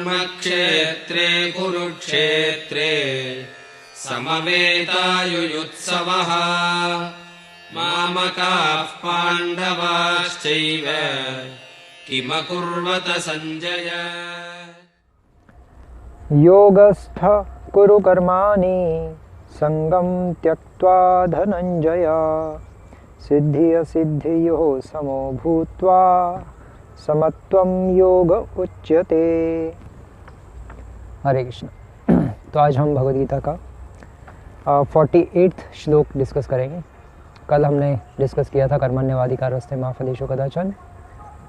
धर्मक्षेत्रे कुरुक्षेत्रे समवेतायुयुत्सवः मामकाः पाण्डवाश्चैव किमकुर्वत संजय। योगस्थ कुरु कर्माणि संगं त्यक्त्वा धनंजय सिद्धि असिद्धियोः समो भूत्वा समत्वं योग उच्यते। हरे कृष्ण। तो आज हम भगवद गीता का 48वां श्लोक डिस्कस करेंगे। कल हमने डिस्कस किया था कर्मण्यवाधिकारस्ते मा फलेषु कदाचन,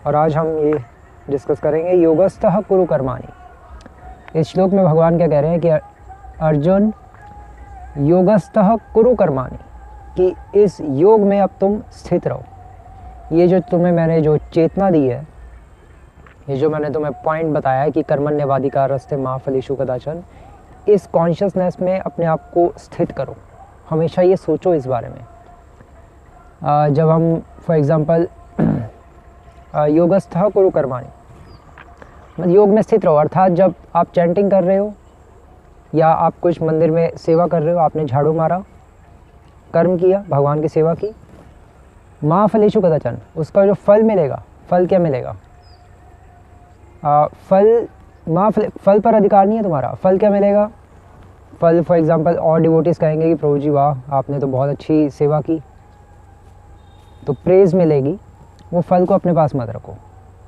और आज हम ये डिस्कस करेंगे योगस्थः कुरु कर्माणि। इस श्लोक में भगवान क्या कह रहे हैं कि अर्जुन योगस्थः कुरु कर्माणि, कि इस योग में अब तुम स्थित रहो। ये जो तुम्हें मैंने जो चेतना दी है, ये जो मैंने तुम्हें पॉइंट बताया है कि कर्मण्यवाधिकारस्ते मा फलेषु कदाचन, इस कॉन्शियसनेस में अपने आप को स्थित करो। हमेशा ये सोचो इस बारे में। जब हम फॉर एग्ज़ाम्पल योगस्थः कुरु कर्माणि, मतलब योग में स्थित रहो, अर्थात जब आप चैंटिंग कर रहे हो या आप कुछ मंदिर में सेवा कर रहे हो, आपने झाड़ू मारा, कर्म किया, भगवान की सेवा की, मा फलेषु कदाचन, उसका जो फल मिलेगा, फल क्या मिलेगा? फल पर अधिकार नहीं है तुम्हारा। फल क्या मिलेगा? फल फॉर एग्जांपल और डिवोटीज़ कहेंगे कि प्रभु जी वाह, आपने तो बहुत अच्छी सेवा की, तो प्रेज़ मिलेगी। वो फल को अपने पास मत रखो,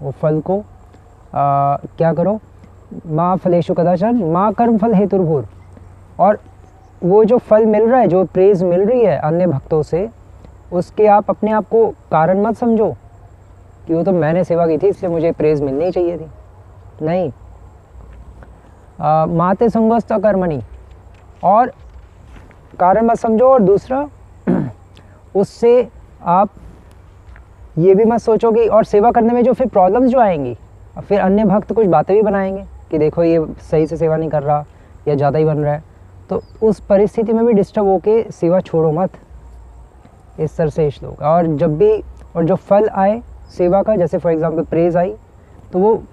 वो फल को क्या करो? मा फलेषु कदाचन मा कर्म फल हेतुर्भूर। और वो जो फल मिल रहा है, जो प्रेज़ मिल रही है अन्य भक्तों से, उसके आप अपने आप को कारण मत समझो कि वो तो मैंने सेवा की थी इसलिए मुझे प्रेज़ मिलनी चाहिए थी। नहीं, माते संगोस्त कर्मणि, और कारण मत समझो। और दूसरा, उससे आप ये भी मत सोचो कि, और सेवा करने में जो फिर प्रॉब्लम्स जो आएंगी, फिर अन्य भक्त कुछ बातें भी बनाएंगे कि देखो ये सही से सेवा नहीं कर रहा या ज़्यादा ही बन रहा है, तो उस परिस्थिति में भी डिस्टर्ब होके सेवा छोड़ो मत। इस तरह से श्लोक। और जब भी, और जो फल आए सेवा का, जैसे फॉर एग्जांपल प्रेज़ आई, तो वो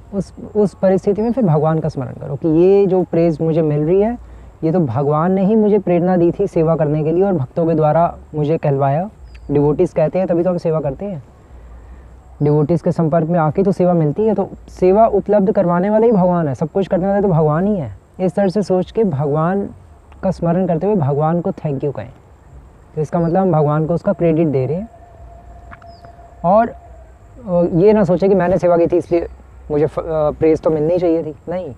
उस परिस्थिति में फिर भगवान का स्मरण करो कि ये जो प्रेज़ मुझे मिल रही है, ये तो भगवान ने ही मुझे प्रेरणा दी थी सेवा करने के लिए, और भक्तों के द्वारा मुझे कहलवाया। डिवोटीज़ कहते हैं तभी तो हम सेवा करते हैं, डिवोटीज़ के संपर्क में आके तो सेवा मिलती है। तो सेवा उपलब्ध करवाने वाला ही भगवान है, सब कुछ करने वाला तो भगवान ही है। इस तरह से सोच के भगवान का स्मरण करते हुए भगवान को थैंक यू कहें, तो इसका मतलब हम भगवान को उसका क्रेडिट दे रहे हैं। और ये ना सोचे कि मैंने सेवा की थी इसलिए मुझे प्रेज़ तो मिलनी चाहिए थी। नहीं,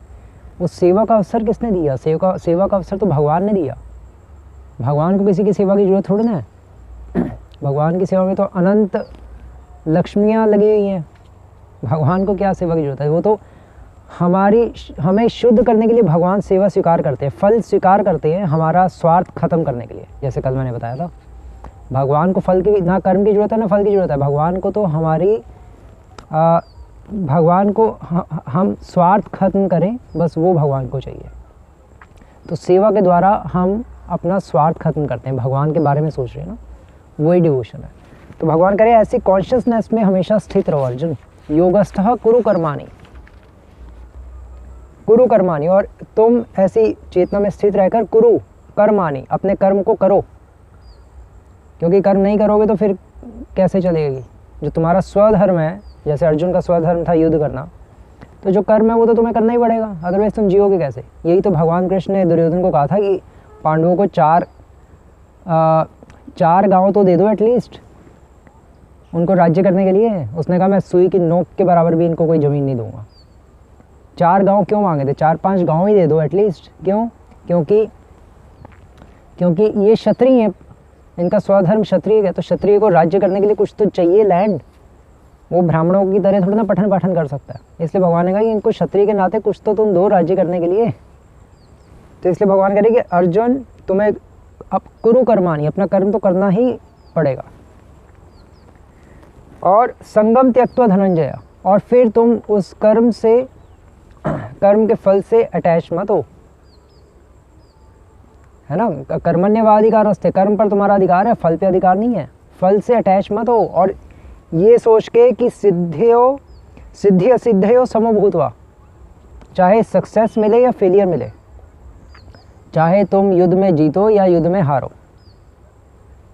उस सेवा का अवसर किसने दिया? सेवा का अवसर तो भगवान ने दिया। भगवान को किसी की सेवा की ज़रूरत थोड़ी ना है। भगवान की सेवा में तो अनंत लक्ष्मियाँ लगी हुई हैं, भगवान को क्या सेवा की ज़रूरत है? वो तो हमें शुद्ध करने के लिए भगवान सेवा स्वीकार करते हैं, फल स्वीकार करते हैं हमारा स्वार्थ खत्म करने के लिए। जैसे कल मैंने बताया था, भगवान को फल की, ना कर्म की ज़रूरत है ना फल की ज़रूरत है। भगवान को तो भगवान को हम स्वार्थ खत्म करें, बस वो भगवान को चाहिए। तो सेवा के द्वारा हम अपना स्वार्थ खत्म करते हैं, भगवान के बारे में सोच रहे हैं ना, वही डिवोशन है। तो भगवान करे ऐसी कॉन्शियसनेस में हमेशा स्थित रहो अर्जुन। योगस्थः कुरु कर्माणि, कुरु कर्माणि, और तुम ऐसी चेतना में स्थित रहकर कुरु कर्माणि, अपने कर्म को करो। क्योंकि कर्म नहीं करोगे तो फिर कैसे चलेगी? जो तुम्हारा स्वधर्म है, जैसे अर्जुन का स्वधर्म था युद्ध करना, तो जो कर्म है वो तो तुम्हें करना ही पड़ेगा, अदरवाइज तुम जियोगे कैसे? यही तो भगवान कृष्ण ने दुर्योधन को कहा था कि पांडवों को चार गांव तो दे दो एटलीस्ट उनको राज्य करने के लिए। उसने कहा मैं सुई की नोक के बराबर भी इनको कोई ज़मीन नहीं दूंगा। 4 गांव क्यों मांगे थे? 4-5 गांव ही दे दो एटलीस्ट। क्यों? क्योंकि ये क्षत्रिय हैं, इनका स्वधर्म क्षत्रिय है, तो क्षत्रिय को राज्य करने के लिए कुछ तो चाहिए, लैंड। वो ब्राह्मणों की तरह थोड़ा ना पठन पाठन कर सकता है। इसलिए भगवान ने कहा कि इनको क्षत्रिय के नाते कुछ तो तुम दो राज्य करने के लिए। तो इसलिए भगवान कह रहे कि अर्जुन तुम्हें अब कुरु कर्माणि, अपना कर्म तो करना ही पड़ेगा। और संगम त्यक्त्वा धनंजय, और फिर तुम उस कर्म के फल से अटैच मत हो, है ना। कर्मण्यवाधिकारस्ते, कर्म पर तुम्हारा अधिकार है, फल पे अधिकार नहीं है। फल से अटैच मत हो, और ये सोच के कि सिद्धि असिद्धयो समभूतवा, चाहे सक्सेस मिले या फेलियर मिले, चाहे तुम युद्ध में जीतो या युद्ध में हारो,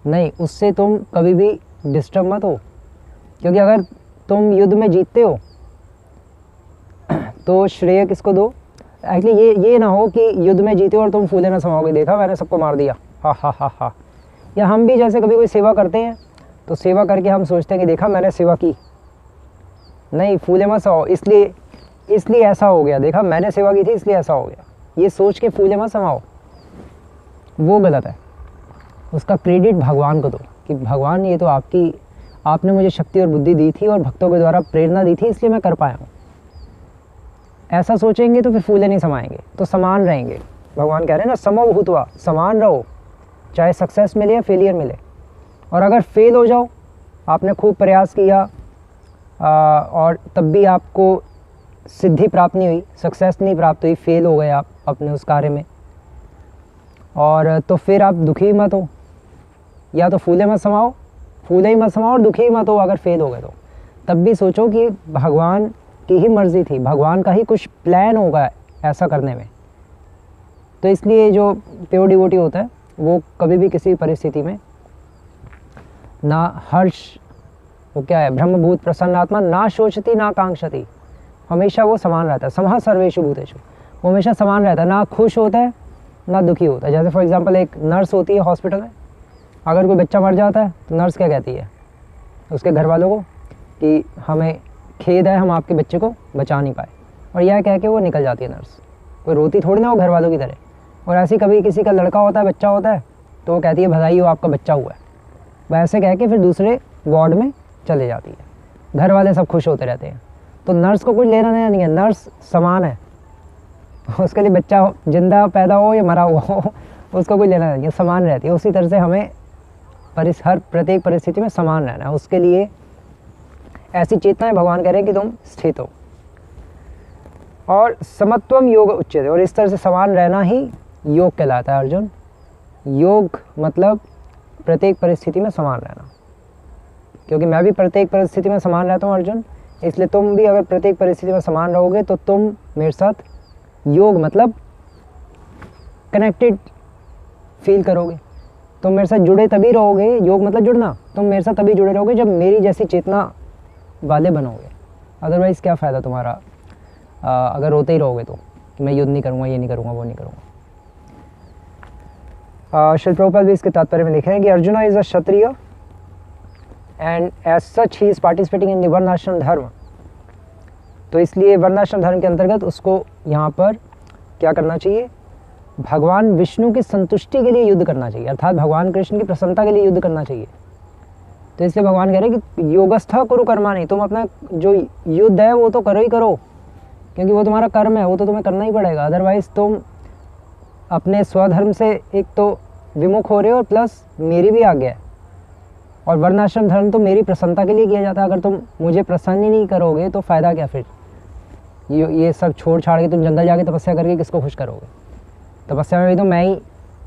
नहीं, उससे तुम कभी भी डिस्टर्ब मत हो। क्योंकि अगर तुम युद्ध में जीतते हो तो श्रेय किसको दो? एक्चुअली ये ना हो कि युद्ध में जीते हो और तुम फूले में समाओगे, देखा मैंने सबको मार दिया, हा हा हा हा। या हम भी जैसे कभी कोई सेवा करते हैं तो सेवा करके हम सोचते हैं कि देखा मैंने सेवा की, नहीं, फूले मत समाओ, इसलिए ऐसा हो गया, देखा मैंने सेवा की थी इसलिए ऐसा हो गया, ये सोच के फूले मत समाओ, वो गलत है। उसका क्रेडिट भगवान को दो कि भगवान ये तो आपने मुझे शक्ति और बुद्धि दी थी और भक्तों के द्वारा प्रेरणा दी थी, इसलिए मैं कर पाया हूँ। ऐसा सोचेंगे तो फिर फूले नहीं समाएंगे, तो समान रहेंगे। भगवान कह रहे हैं ना, समो भूतवा, समान रहो, चाहे सक्सेस मिले या फेलियर मिले। और अगर फेल हो जाओ, आपने खूब प्रयास किया और तब भी आपको सिद्धि प्राप्त नहीं हुई, सक्सेस नहीं प्राप्त हुई, फेल हो गए आप अपने उस कार्य में, और तो फिर आप दुखी मत हो, या तो फूले मत समाओ और दुखी मत हो अगर फेल हो गए तो। तब भी सोचो कि भगवान की ही मर्ज़ी थी, भगवान का ही कुछ प्लान होगा ऐसा करने में। तो इसलिए जो प्योर डिवोटी होता है वो कभी भी किसी परिस्थिति में ना हर्ष, वो क्या है, ब्रह्मभूत प्रसन्नात्मा, ना शोचती ना कांक्षती, हमेशा वो समान रहता है। समः सर्वेषु भूतेषु, वो हमेशा समान रहता है, ना खुश होता है ना दुखी होता है। जैसे फॉर एग्जांपल एक नर्स होती है हॉस्पिटल में, अगर कोई बच्चा मर जाता है तो नर्स क्या कहती है उसके घर वालों को कि हमें खेद है, हम आपके बच्चे को बचा नहीं पाए, और यह कह के वो निकल जाती है नर्स। कोई रोती थोड़ी ना वो घर वालों की तरह। और ऐसे कभी किसी का लड़का होता है, बच्चा होता है, तो वो कहती है बधाई हो आपका बच्चा हुआ है, वैसे कह के फिर दूसरे वार्ड में चले जाती है, घर वाले सब खुश होते रहते हैं। तो नर्स को कुछ लेना देना नहीं है, नर्स समान है, उसके लिए बच्चा जिंदा पैदा हो या मरा हुआ हो उसको कोई लेना नहीं है, समान रहती है। उसी तरह से हमें हर प्रत्येक परिस्थिति में समान रहना है, उसके लिए ऐसी चेतना है भगवान कह रहे हैं कि तुम स्थित हो। और समत्वम योग उच्चते, और इस तरह से समान रहना ही योग कहलाता है अर्जुन। योग मतलब प्रत्येक परिस्थिति में समान रहना, क्योंकि मैं भी प्रत्येक परिस्थिति में समान रहता हूँ अर्जुन, इसलिए तुम भी अगर प्रत्येक परिस्थिति में समान रहोगे तो तुम मेरे साथ योग मतलब कनेक्टेड फील करोगे, तुम मेरे साथ जुड़े तभी रहोगे। योग मतलब जुड़ना, तुम मेरे साथ तभी जुड़े रहोगे जब मेरी जैसी चेतना वाले बनोगे। अदरवाइज़ क्या फ़ायदा तुम्हारा अगर रोते ही रहोगे तो मैं युद्ध नहीं करूँगा, ये नहीं करूँगा, वो नहीं करूँगा। श्री प्रभुपाद भी इसके तात्पर्य में लिखे हैं कि Arjuna is a Kshatriya and as such he is participating in the varnashrama dharma. तो इसलिए वर्णाश्रम धर्म के अंतर्गत उसको यहाँ पर क्या करना चाहिए, भगवान विष्णु की संतुष्टि के लिए युद्ध करना चाहिए, अर्थात भगवान कृष्ण की प्रसन्नता के लिए युद्ध करना चाहिए। तो इसलिए भगवान कह रहे हैं कि योगस्थ कुरु कर्मा नहीं, तुम अपना जो युद्ध है वो तो करो ही करो, क्योंकि वो तुम्हारा कर्म है, वो तो तुम्हें करना ही पड़ेगा। अदरवाइज़ तुम अपने स्वधर्म से एक तो विमुख हो रहे हो, प्लस मेरी भी आज्ञा है, और वर्णाश्रम धर्म तो मेरी प्रसन्नता के लिए किया जाता है। अगर तुम मुझे प्रसन्न ही नहीं करोगे तो फ़ायदा क्या फिर, ये सब छोड़ छाड़ के तुम जंगल जाके तपस्या करके किसको खुश करोगे? तपस्या में भी तो मैं ही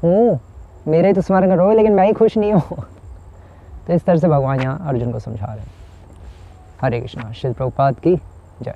हूँ, मेरे ही तो स्मरण करोगे, लेकिन मैं ही खुश नहीं हूँ। तो इस तरह से भगवान यहाँ अर्जुन को समझा रहे हैं। हरे कृष्णा। श्री प्रभुपाद की जय।